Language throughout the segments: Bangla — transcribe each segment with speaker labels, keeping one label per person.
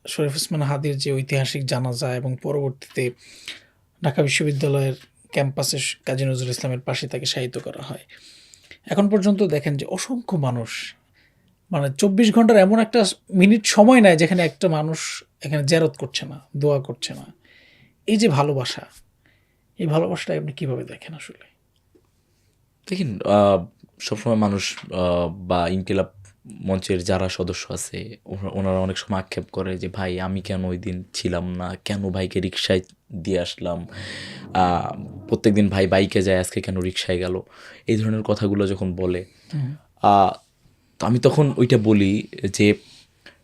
Speaker 1: শরীফ ওসমান হাদির যে ঐতিহাসিক জানাজা এবং পরবর্তীতে ঢাকা বিশ্ববিদ্যালয়ের ক্যাম্পাসে কাজী নজরুল ইসলামের পাশে তাকে শায়িত করা হয়। এখন পর্যন্ত দেখেন যে অসংখ্য মানুষ, মানে ২৪ ঘন্টার এমন একটা মিনিট সময় নেয় যেখানে একটা মানুষ এখানে জিয়ারত করছে না, দোয়া করছে না। এই যে ভালোবাসা, এই ভালোবাসাটা আপনি কিভাবে দেখেন আসলে?
Speaker 2: দেখেন, সবসময় মানুষ বা ইনকিলাব মঞ্চের যারা সদস্য আছে ওনারা অনেক সময় আক্ষেপ করে যে ভাই আমি কেন ওই দিন ছিলাম না, কেন ভাইকে রিক্সায় দিয়ে আসলাম, প্রত্যেক দিন ভাই বাইকে যায়, আজকে কেন রিক্সায় গেল, এই ধরনের কথাগুলো যখন বলে, তো আমি তখন ওইটা বলি যে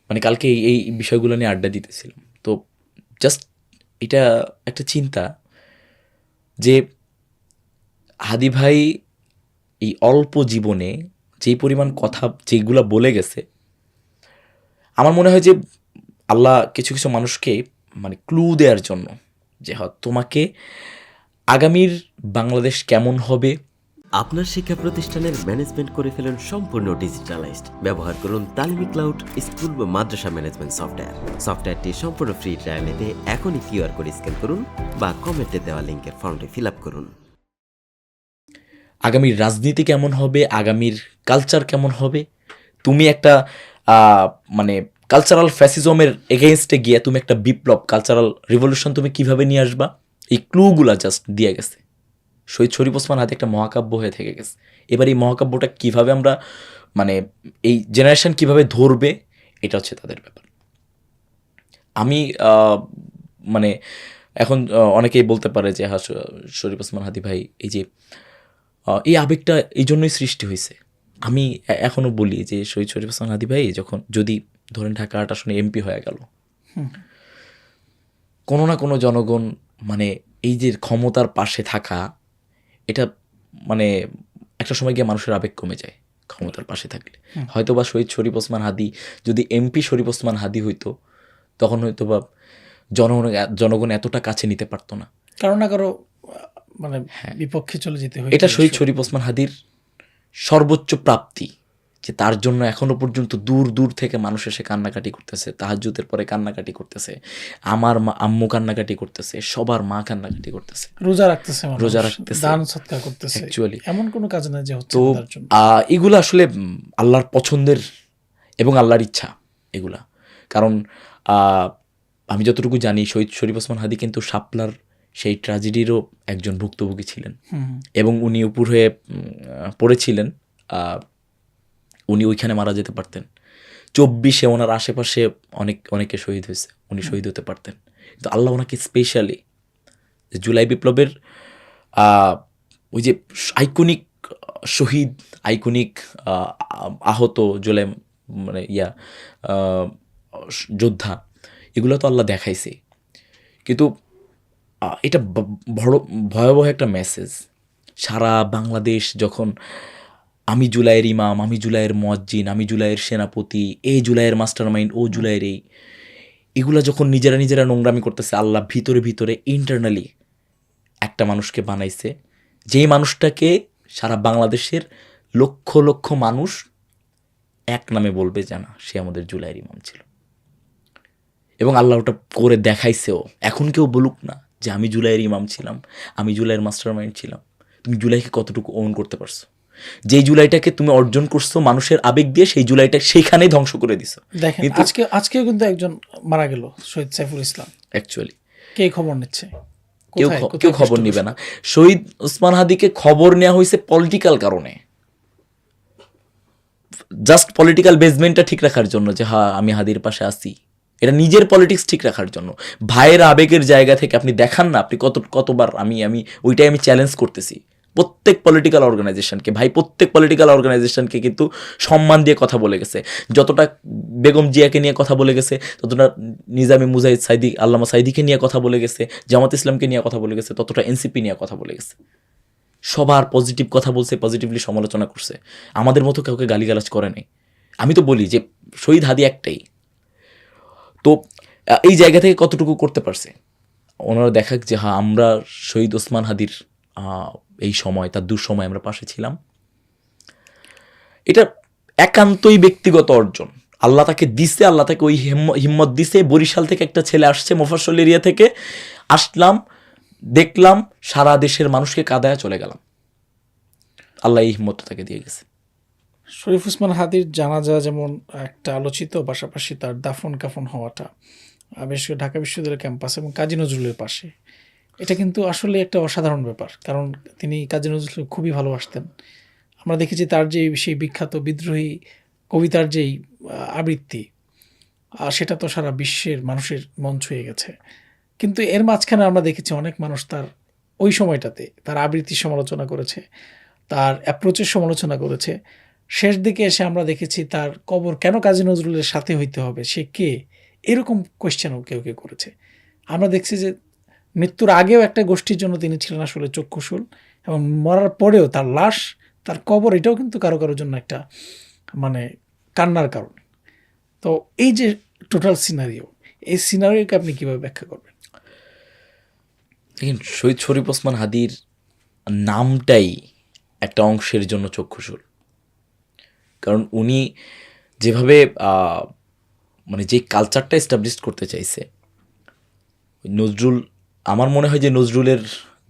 Speaker 2: মানে কালকে এই বিষয়গুলো নিয়ে আড্ডা দিতেছিলাম, তো জাস্ট এটা একটা চিন্তা যে হাদি ভাই এই অল্প জীবনে যেই পরিমাণ কথা যেগুলো বলে গেছে, আমার মনে হয় যে আল্লাহ কিছু কিছু মানুষকে মানে ক্লু দেওয়ার জন্য যে তোমাকে আগামীর বাংলাদেশ কেমন হবে।
Speaker 3: আপনার শিক্ষা প্রতিষ্ঠানের ম্যানেজমেন্ট করে ফেলুন সম্পূর্ণ ডিজিটালাইজড। ব্যবহার করুন তালিমি ক্লাউড স্কুল বা মাদ্রাসা ম্যানেজমেন্ট সফটওয়্যার। সফটওয়্যারটি সম্পূর্ণ ফ্রি ট্রায়াল নিতে এখনই কিউআর কোড স্ক্যান করুন বা কমেন্টে দেওয়া লিঙ্কের ফর্মটি ফিল আপ করুন।
Speaker 2: আগামীর রাজনীতি কেমন হবে, আগামীর কালচার কেমন হবে, তুমি একটা মানে কালচারাল ফ্যাসিজমের এগেইনস্টে গিয়ে তুমি একটা বিপ্লব, কালচারাল রিভলিউশন তুমি কিভাবে নিয়ে আসবা, এই ক্লুগুলা জাস্ট দিয়ে গেছে। শহীদ শরীফ ওসমান হাদি একটা মহাকাব্য হয়ে থেকে গেছে। এবার এই মহাকাব্যটা কিভাবে আমরা মানে এই জেনারেশন কিভাবে ধরবে, এটা হচ্ছে তাদের ব্যাপার। আমি মানে এখন অনেকেই বলতে পারে যে হ্যাঁ, শরীফ ওসমান হাদি ভাই এই যে এই আবেগটা এই জন্যই সৃষ্টি হয়েছে। আমি এখনও বলি যে শহীদ শরীফ ওসমান হাদি ভাই যখন যদি ধরেন ঢাকা ৮ আসনে এমপি হয়ে গেল, কোনো না কোনো জনগণ মানে এই যে ক্ষমতার পাশে থাকা, এটা মানে একটা সময় গিয়ে মানুষের আবেগ কমে যায় ক্ষমতার পাশে থাকলে। হয়তো বা শহীদ শরীফ ওসমান হাদি যদি এমপি শরীফ ওসমান হাদি হইতো, তখন হয়তো বা জনগণ এতটা কাছে নিতে পারতো না,
Speaker 1: কারো না কারো মানে বিপক্ষে চলে যেতে হয়।
Speaker 2: এটা শহীদ শরীফ ওসমান হাদির সর্বোচ্চ প্রাপ্তি, যে তার জন্য এখনো পর্যন্ত দূর দূর থেকে মানুষ এসে কান্নাকাটি করতেছে, তাহাজ্জুদের পরে কান্নাকাটি করতেছে, আমার আম্মু কান্নাকাটি করতেছে, সবার মা কান্নাকাটি করতেছে,
Speaker 1: রোজা রাখতেছে,
Speaker 2: রোজা রাখতেছে,
Speaker 1: দান সৎকার করতেছে।
Speaker 2: অ্যাকচুয়ালি
Speaker 1: এমন কোনো কাজ না যে হচ্ছে
Speaker 2: তো
Speaker 1: তার জন্য।
Speaker 2: এগুলো আসলে আল্লাহর পছন্দের এবং আল্লাহর ইচ্ছা এগুলা। কারণ আমি যতটুকু জানি শহীদ শরীফ ওসমান হাদি কিন্তু শাপলার সেই ট্র্যাজেডিরও একজন ভুক্তভোগী ছিলেন, এবং উনি উপর হয়ে পড়েছিলেন, উনি ওইখানে মারা যেতে পারতেন। ২৪-এ ওনার আশেপাশে অনেকে শহীদ হয়েছে, উনি শহীদ হতে পারতেন, কিন্তু আল্লাহ ওনাকে স্পেশালি জুলাই বিপ্লবের ওই যে আইকনিক শহীদ, আইকনিক আহত জুলাই মানে যোদ্ধা, এগুলো তো আল্লাহ দেখাইছে। কিন্তু এটা বড় ভয়াবহ একটা মেসেজ। সারা বাংলাদেশ যখন আমি জুলাইয়ের ইমাম, আমি জুলাইয়ের মুয়াজ্জিন, আমি জুলাইয়ের সেনাপতি, এই জুলাইয়ের মাস্টার মাইন্ড, ও জুলাইয়ের এগুলা যখন নিজেরা নোংরামি করতেছে, আল্লাহ ভিতরে ভিতরে ইন্টারনালি একটা মানুষকে বানাইছে, যেই মানুষটাকে সারা বাংলাদেশের লক্ষ লক্ষ মানুষ এক নামে বলবে জানা সে আমাদের জুলাইয়ের ইমাম ছিল। এবং আল্লাহ ওটা করে দেখাইছেও। এখন কেউ বলুক না যে আমি জুলাইয়ের ইমাম ছিলাম, আমি জুলাইয়ের মাস্টার মাইন্ড ছিলাম। তুমি জুলাইকে কতটুকু ওন করতে পারছো? যেই জুলাইটাকে তুমি অর্জন করছো মানুষের আবেগ দিয়ে, সেই জুলাইটা সেইখানেই ধ্বংস করে দিছো।
Speaker 1: দেখেন আজকেও কিন্তু একজন মারা গেল, শহীদ সাইফুল ইসলাম।
Speaker 2: অ্যাকচুয়ালি
Speaker 1: কে খবর নিচ্ছে?
Speaker 2: কেউ খবর নিবে না। শহীদ ওসমান হাদিকে খবর নেওয়া হয়েছে পলিটিক্যাল কারণে, জাস্ট পলিটিক্যাল বেসমেন্টটা ঠিক রাখার জন্য, যে হ্যাঁ আমি হাদির পাশে আছি, এটা নিজের পলিটিক্স ঠিক রাখার জন্য। ভাইয়ের আবেগের জায়গা থেকে আপনি দেখান না, আপনি কতবার আমি ওইটাই আমি চ্যালেঞ্জ করতেছি প্রত্যেক পলিটিক্যাল অর্গানাইজেশনকে। ভাই প্রত্যেক পলিটিক্যাল অর্গানাইজেশনকে কিন্তু সম্মান দিয়ে কথা বলে গেছে। যতটা বেগম জিয়াকে নিয়ে কথা বলে গেছে, ততটা নিজামী মুজাহিদ সাইদি, আল্লামা সাইদিকে নিয়ে কথা বলে গেছে, জামাত ইসলামকে নিয়ে কথা বলে গেছে, ততটা এনসিপি নিয়ে কথা বলে গেছে। সবার পজিটিভ কথা বলছে, পজিটিভলি সমালোচনা করছে, আমাদের মতো কাউকে গালিগালাজ করে নাই। আমি তো বলি যে শহীদ হাদি একটাই, তো এই জায়গা থেকে কতটুকু করতে পারছে ওনারা দেখাক যে হ্যাঁ আমরা শহীদ ওসমান হাদির এই সময়, তার দুঃসময় আমরা পাশে ছিলাম। এটা একান্তই ব্যক্তিগত অর্জন, আল্লাহ তাকে দিছে, আল্লাহ তাকে ওই হিম্মত দিছে। বরিশাল থেকে একটা ছেলে আসছে, মফস্বল এরিয়া থেকে আসলাম, দেখলাম, সারা দেশের মানুষকে কাঁদায় চলে গেলাম। আল্লাহ এই হিম্মতটা তাকে দিয়ে গেছে।
Speaker 1: শরীফ ওসমান হাদির জানাজা যেমন একটা আলোচিত, পাশাপাশি তার দাফন কাফন হওয়াটা বিশেষ করে ঢাকা বিশ্ববিদ্যালয় ক্যাম্পাস এবং কাজী নজরুলের পাশে, এটা কিন্তু আসলে একটা অসাধারণ ব্যাপার। কারণ তিনি কাজী নজরুল খুবই ভালোবাসতেন। আমরা দেখেছি তার যে সেই বিখ্যাত বিদ্রোহী কবিতার যেই আবৃত্তি, সেটা তো সারা বিশ্বের মানুষের মন ছুঁয়ে গেছে। কিন্তু এর মাঝখানে আমরা দেখেছি অনেক মানুষ তার ওই সময়টাতে তার আবৃত্তির সমালোচনা করেছে, তার অ্যাপ্রোচের সমালোচনা করেছে। শেষ দিকে এসে আমরা দেখেছি তার কবর কেন কাজী নজরুলের সাথে হইতে হবে, সে কে, এরকম কোয়েশ্চেনও কেউ কেউ করেছে। আমরা দেখছি যে মৃত্যুর আগেও একটা গোষ্ঠীর জন্য তিনি ছিলেন আসলে চক্ষুশূল, এবং মরার পরেও তার লাশ, তার কবর, এটাও কিন্তু কারো কারোর জন্য একটা মানে কান্নার কারণ। তো এই যে টোটাল সিনারিও, এই সিনারিওকে আপনি কীভাবে ব্যাখ্যা করবেন?
Speaker 2: দেখেন, শহীদ শরীফ ওসমান হাদির নামটাই একটা অংশের জন্য চক্ষুশূল। কারণ উনি যেভাবে মানে যে কালচারটা এস্টাবলিশ করতে চাইছে, নজরুল, আমার মনে হয় যে নজরুলের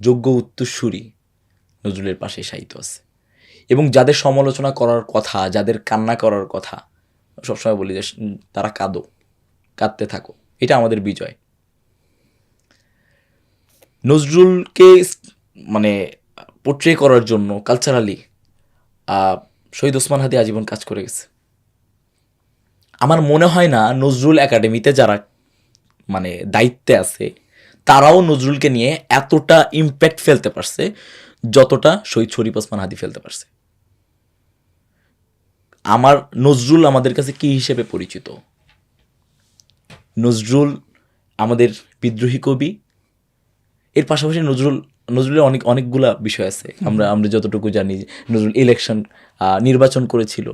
Speaker 2: যোগ্য উত্তরসূরি নজরুলের পাশে সাহিত্য আছে। এবং যাদের সমালোচনা করার কথা, যাদের কান্না করার কথা, সবসময় বলি যে তারা কাঁদতে থাকো, এটা আমাদের বিজয়। নজরুলকে মানে পোট্রে করার জন্য কালচারালি শহীদ ওসমান হাদি আজীবন কাজ করে গেছে। আমার মনে হয় না নজরুল একাডেমিতে যারা মানে দায়িত্বে আছে তারাও নজরুলকে নিয়ে এতটা ইম্প্যাক্ট ফেলতে পারছে যতটা শহীদ শরীফ ওসমান হাদি ফেলতে পারছে। নজরুল আমাদের কাছে কি হিসেবে পরিচিত? নজরুল আমাদের বিদ্রোহী কবি। এর পাশাপাশি নজরুলের অনেকগুলা বিষয় আছে। আমরা যতটুকু জানি, নজরুল নির্বাচন করেছিল,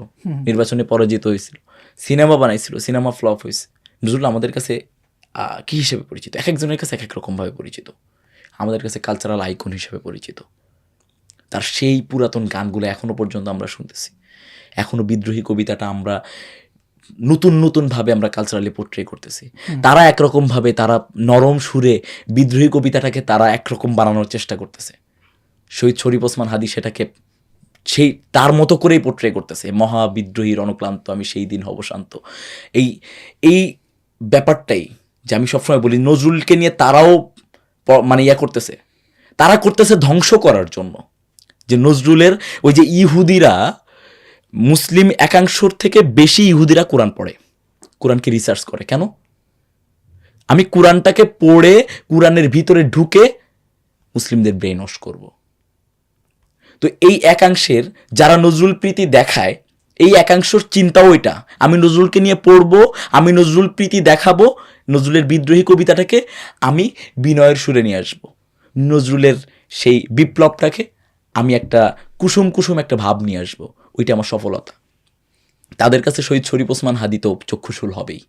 Speaker 2: নির্বাচনে পরাজিত হয়েছিল, সিনেমা বানাইছিল, সিনেমা ফ্লপ হয়েছে। নজরুল আমাদের কাছে কি হিসেবে পরিচিত? এক একজনের কাছে এক এক রকমভাবে পরিচিত। আমাদের কাছে কালচারাল আইকন হিসেবে পরিচিত। তার সেই পুরাতন গানগুলো এখনো পর্যন্ত আমরা শুনতেছি। এখনো বিদ্রোহী কবিতাটা আমরা নতুনভাবে আমরা কালচারালি পোট্রে করতেছি। তারা একরকমভাবে, তারা নরম সুরে বিদ্রোহী কবিতাটাকে তারা একরকম বানানোর চেষ্টা করতেছে। শহীদ শরীফ ওসমান হাদি সেটাকে সেই তার মতো করেই পোট্রে করতেছে। মহাবিদ্রোহীর অনুক্লান্ত আমি সেই দিন হব শান্ত। এই ব্যাপারটাই যে আমি সবসময় বলি, নজরুলকে নিয়ে তারাও মানে করতেছে, তারা করতেছে ধ্বংস করার জন্য। যে নজরুলের ওই যে ইহুদিরা, মুসলিম একাংশের থেকে বেশি ইহুদিরা কোরআন পড়ে, কোরআনকে রিসার্চ করে। কেন? আমি কোরআনটাকে পড়ে কোরআনের ভিতরে ঢুকে মুসলিমদের ব্রেন ওয়াশ করব। তো এই একাংশের যারা নজরুল প্রীতি দেখায়, এই একাংশের চিন্তাও এটা, আমি নজরুলকে নিয়ে পড়বো, আমি নজরুল প্রীতি দেখাবো, নজরুলের বিদ্রোহী কবিতাটাকে আমি বিনয়ের সুরে নিয়ে আসবো, নজরুলের সেই বিপ্লবটাকে আমি একটা কুসুম একটা ভাব নিয়ে আসবো। ওইটা আমার সফলতা। তাদের কাছে শহীদ শরীফ ওসমান হাদি তো চক্ষুশূল হবেই।